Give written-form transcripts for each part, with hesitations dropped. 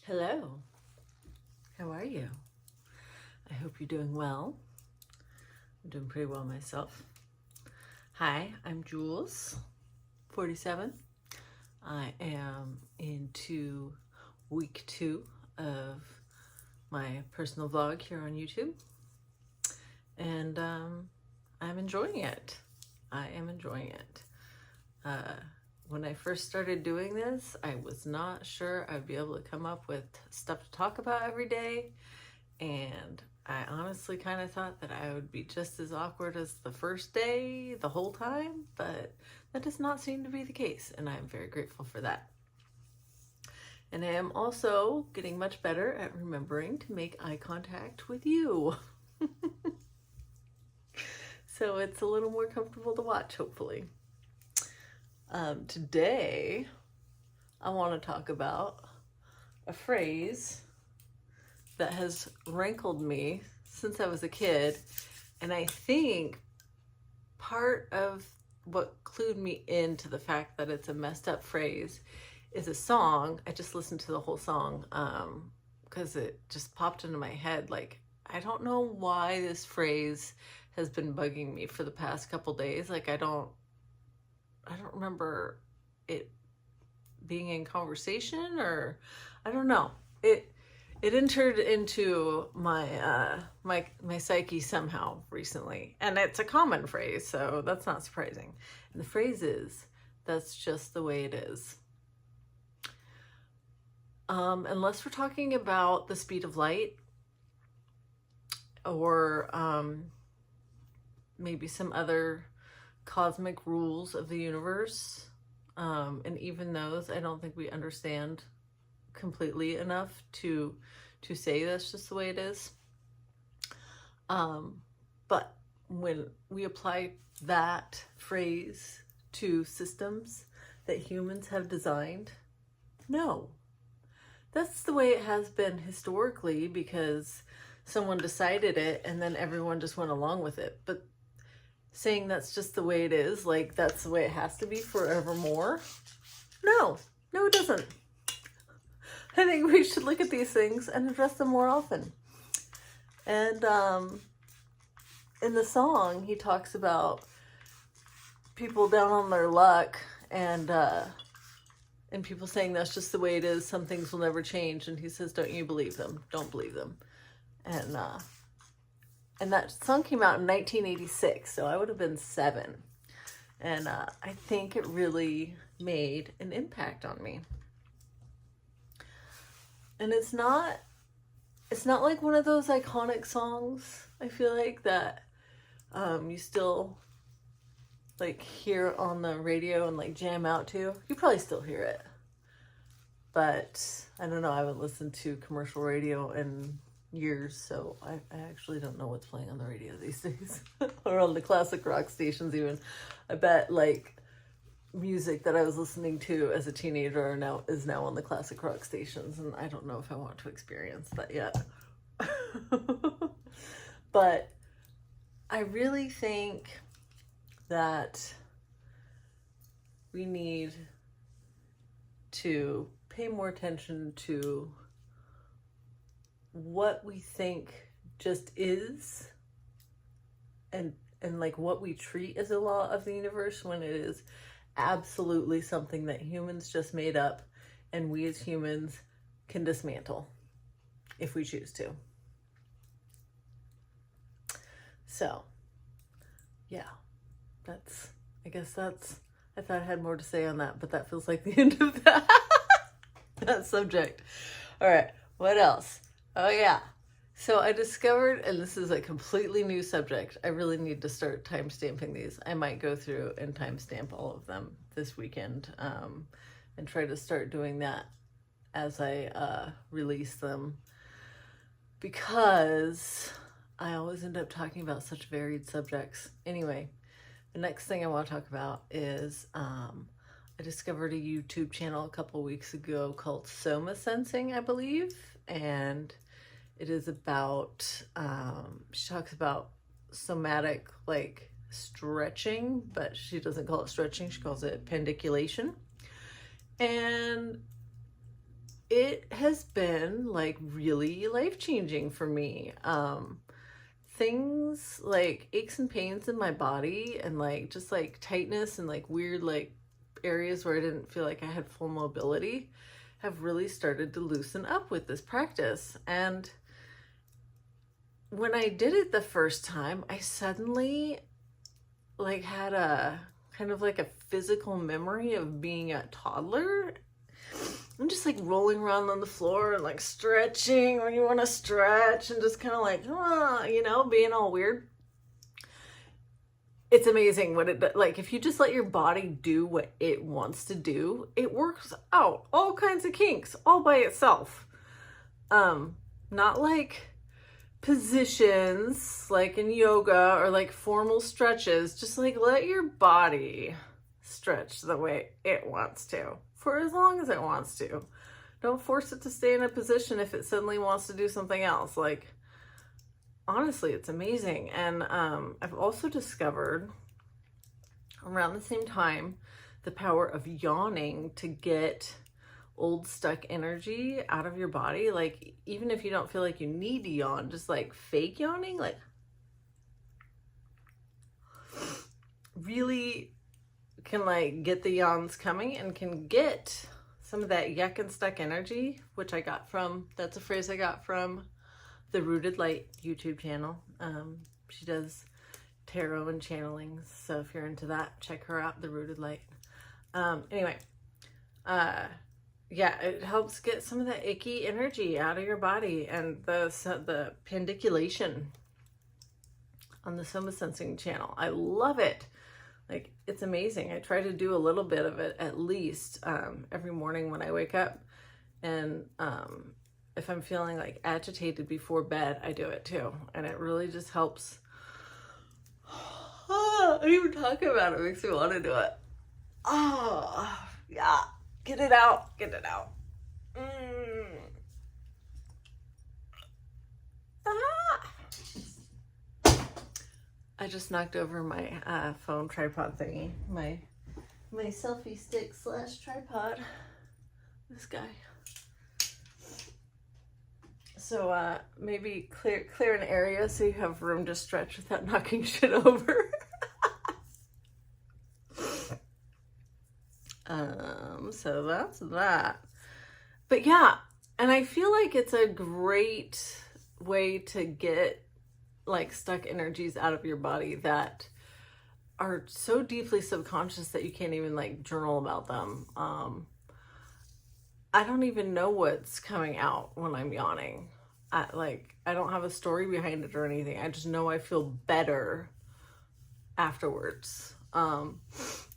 Hello, how are you? I hope you're doing well. I'm doing pretty well myself. Hi, I'm Jules, 47. I am into week 2 of my personal vlog here on YouTube, and I'm enjoying it. I am enjoying it. When I first started doing this, I was not sure I'd be able to come up with stuff to talk about every day. And I honestly kind of thought that I would be just as awkward as the first day the whole time, but that does not seem to be the case. And I'm very grateful for that. And I am also getting much better at remembering to make eye contact with you. So it's a little more comfortable to watch, hopefully. Today, I want to talk about a phrase that has rankled me since I was a kid, and I think part of what clued me into the fact that it's a messed up phrase is a song. I just listened to the whole song because it just popped into my head. Like, I don't know why this phrase has been bugging me for the past couple days. Like, I don't remember it being in conversation, or I don't know. It entered into my my psyche somehow recently, and it's a common phrase, so that's not surprising. And the phrase is, "That's just the way it is." Unless we're talking about the speed of light, or maybe some other cosmic rules of the universe, and even those I don't think we understand completely enough to say that's just the way it is. But when we apply that phrase to systems that humans have designed, no, that's the way it has been historically, because someone decided it and then everyone just went along with it. But saying that's just the way it is, like that's the way it has to be forevermore, no, it doesn't. I think we should look at these things and address them more often. And in the song, he talks about people down on their luck, and people saying that's just the way it is, some things will never change. And he says, don't you believe them? Don't believe them. And that song came out in 1986, so I would have been 7. And I think it really made an impact on me. And it's not like one of those iconic songs, I feel like, that you still like hear on the radio and like jam out to. You probably still hear it. But I don't know, I haven't listened to commercial radio in years, so I actually don't know what's playing on the radio these days. Or on the classic rock stations even. I bet like music that I was listening to as a teenager is now on the classic rock stations, and I don't know if I want to experience that yet. But I really think that we need to pay more attention to what we think just is, and like what we treat as a law of the universe, when it is absolutely something that humans just made up and we as humans can dismantle if we choose to. So yeah, I thought I had more to say on that, but that feels like the end of that subject. All right, what else? Oh yeah, so I discovered, and this is a completely new subject, I really need to start time-stamping these. I might go through and time-stamp all of them this weekend, and try to start doing that as I release them, because I always end up talking about such varied subjects. Anyway, the next thing I want to talk about is I discovered a YouTube channel a couple weeks ago called Soma Sensing, I believe, and it is about, she talks about somatic, like, stretching, but she doesn't call it stretching, she calls it pendiculation. And it has been like really life-changing for me. Things like aches and pains in my body and like just like tightness and like weird like areas where I didn't feel like I had full mobility have really started to loosen up with this practice. And when I did it the first time, I suddenly like had a kind of like a physical memory of being a toddler. I'm just like rolling around on the floor and like stretching when you want to stretch and just kind of like, you know, being all weird. It's amazing what it, like if you just let your body do what it wants to do, it works out all kinds of kinks all by itself. Not like positions like in yoga or like formal stretches. Just like let your body stretch the way it wants to for as long as it wants to. Don't force it to stay in a position if it suddenly wants to do something else. Like, honestly, it's amazing. And I've also discovered around the same time the power of yawning to get old stuck energy out of your body. Like, even if you don't feel like you need to yawn, just like fake yawning, like really can like get the yawns coming and can get some of that yuck and stuck energy, which I got from, that's a phrase I got from the Rooted Light YouTube channel. She does tarot and channelings, so if you're into that, check her out, the Rooted Light. Anyway, yeah, it helps get some of that icky energy out of your body. And the pendiculation on the Soma Sensing channel, I love it. Like, it's amazing. I try to do a little bit of it at least every morning when I wake up. And if I'm feeling like agitated before bed, I do it too. And it really just helps. Oh, even talking about it makes me want to do it. Oh, yeah. Get it out. Get it out. I just knocked over my phone tripod thingy. My selfie stick / tripod. This guy. So maybe clear an area so you have room to stretch without knocking shit over. So that's that. But yeah, and I feel like it's a great way to get like stuck energies out of your body that are so deeply subconscious that you can't even like journal about them. I don't even know what's coming out when I'm yawning. I don't have a story behind it or anything. I just know I feel better afterwards.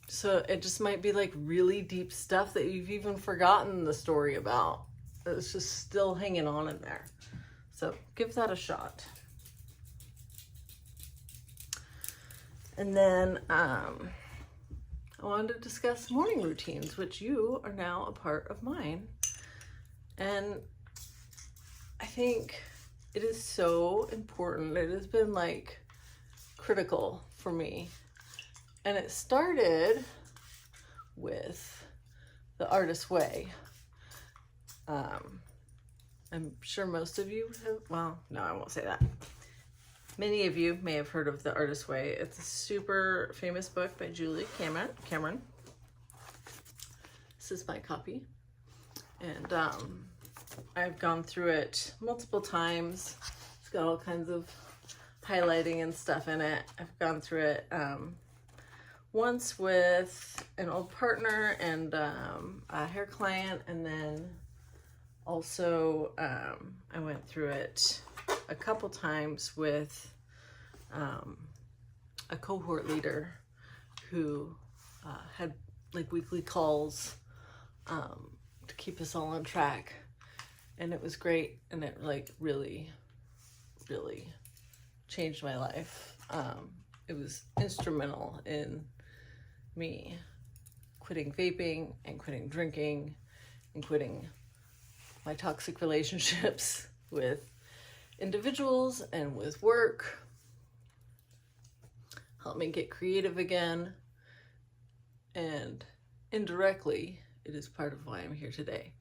So it just might be like really deep stuff that you've even forgotten the story about. It's just still hanging on in there. So give that a shot. And then I wanted to discuss morning routines, which you are now a part of mine. And I think it is so important. It has been like critical for me. And it started with the Artist's Way. I'm sure most of you have, well, no, I won't say that. Many of you may have heard of The Artist's Way. It's a super famous book by Julie Cameron. This is my copy. And I've gone through it multiple times. It's got all kinds of highlighting and stuff in it. I've gone through it once with an old partner and a hair client, and then also I went through it a couple times with a cohort leader who had like weekly calls to keep us all on track, and it was great, and it like really changed my life. It was instrumental in me quitting vaping and quitting drinking and quitting my toxic relationships with individuals and with work. Helped me get creative again, and indirectly it is part of why I'm here today.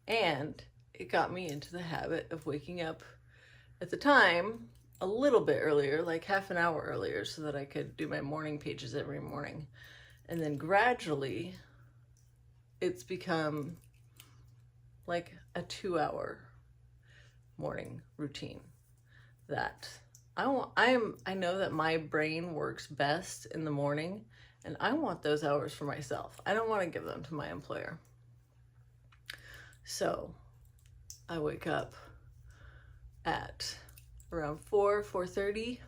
And it got me into the habit of waking up at the time a little bit earlier, like half an hour earlier, so that I could do my morning pages every morning. And then gradually it's become like a 2-hour morning routine that I know that my brain works best in the morning, and I want those hours for myself. I don't want to give them to my employer. So I wake up at around 4:30,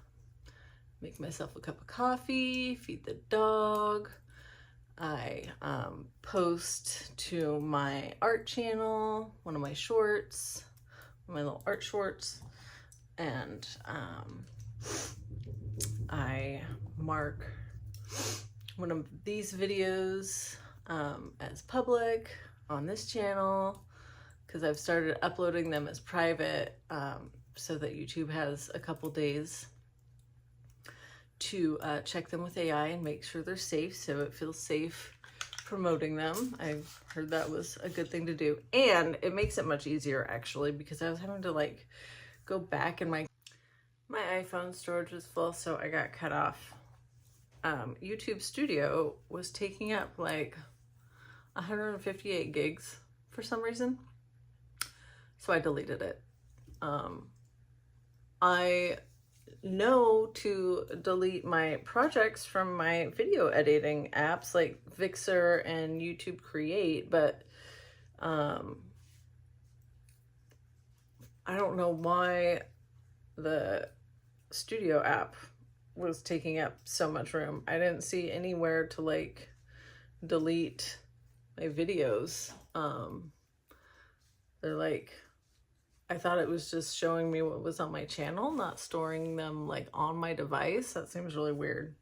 make myself a cup of coffee, feed the dog. I post to my art channel, one of my shorts, my little art shorts, and I mark one of these videos as public on this channel, because I've started uploading them as private, so that YouTube has a couple days to check them with AI and make sure they're safe, so it feels safe promoting them. I've heard that was a good thing to do, and it makes it much easier actually, because I was having to like go back, and my iPhone storage was full, so I got cut off. YouTube Studio was taking up like 158 gigs for some reason, so I deleted it. I know to delete my projects from my video editing apps like Vixer and YouTube Create, but I don't know why the Studio app was taking up so much room. I didn't see anywhere to like delete my videos. They're like, I thought it was just showing me what was on my channel, not storing them like on my device. That seems really weird.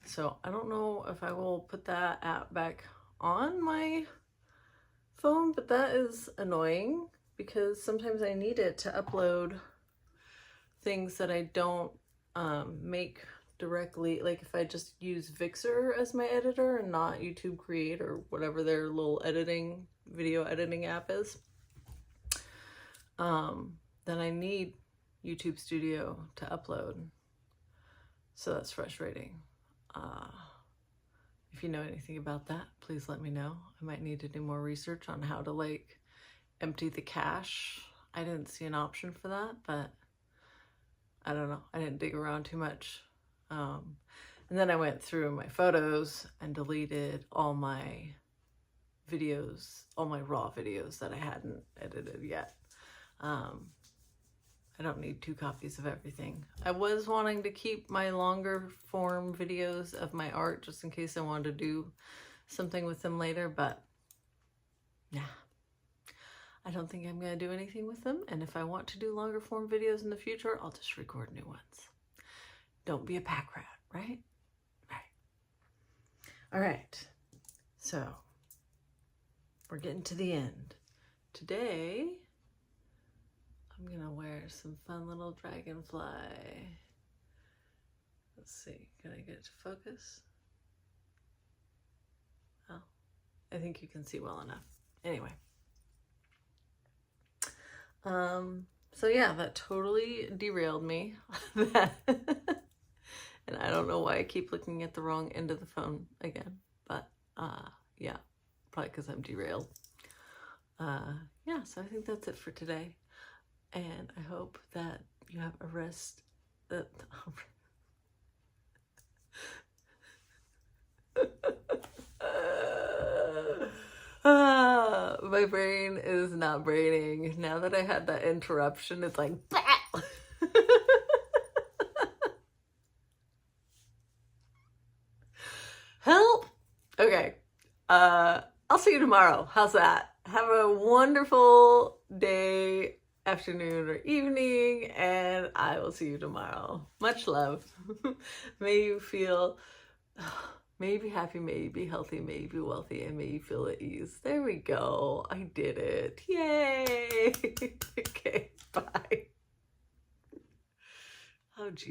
So I don't know if I will put that app back on my phone, but that is annoying because sometimes I need it to upload things that I don't make directly. Like if I just use Vixer as my editor and not YouTube Create or whatever their little video editing app is, then I need YouTube Studio to upload. So that's frustrating. If you know anything about that, please let me know. I might need to do more research on how to like empty the cache. I didn't see an option for that, but I don't know. I didn't dig around too much. And then I went through my photos and deleted all my videos, all my raw videos that I hadn't edited yet. I don't need 2 copies of everything. I was wanting to keep my longer form videos of my art just in case I wanted to do something with them later, but nah, I don't think I'm going to do anything with them. And if I want to do longer form videos in the future, I'll just record new ones. Don't be a pack rat, right? Right. All right. So we're getting to the end. Today, I'm going to wear some fun little Dragonfly. Let's see. Can I get it to focus? Oh, I think you can see well enough. Anyway. So yeah, that totally derailed me. And I don't know why I keep looking at the wrong end of the phone again, but yeah, probably because I'm derailed. Yeah, so I think that's it for today. And I hope that you have a rest. My brain is not braining. Now that I had that interruption, it's like, bah! Help! Okay. I'll see you tomorrow. How's that? Have a wonderful day, afternoon, or evening, and I will see you tomorrow. Much love. May you feel, may you be happy, may you be healthy, may you be wealthy, and may you feel at ease. There we go. I did it. Yay! Okay, bye. Oh, geez.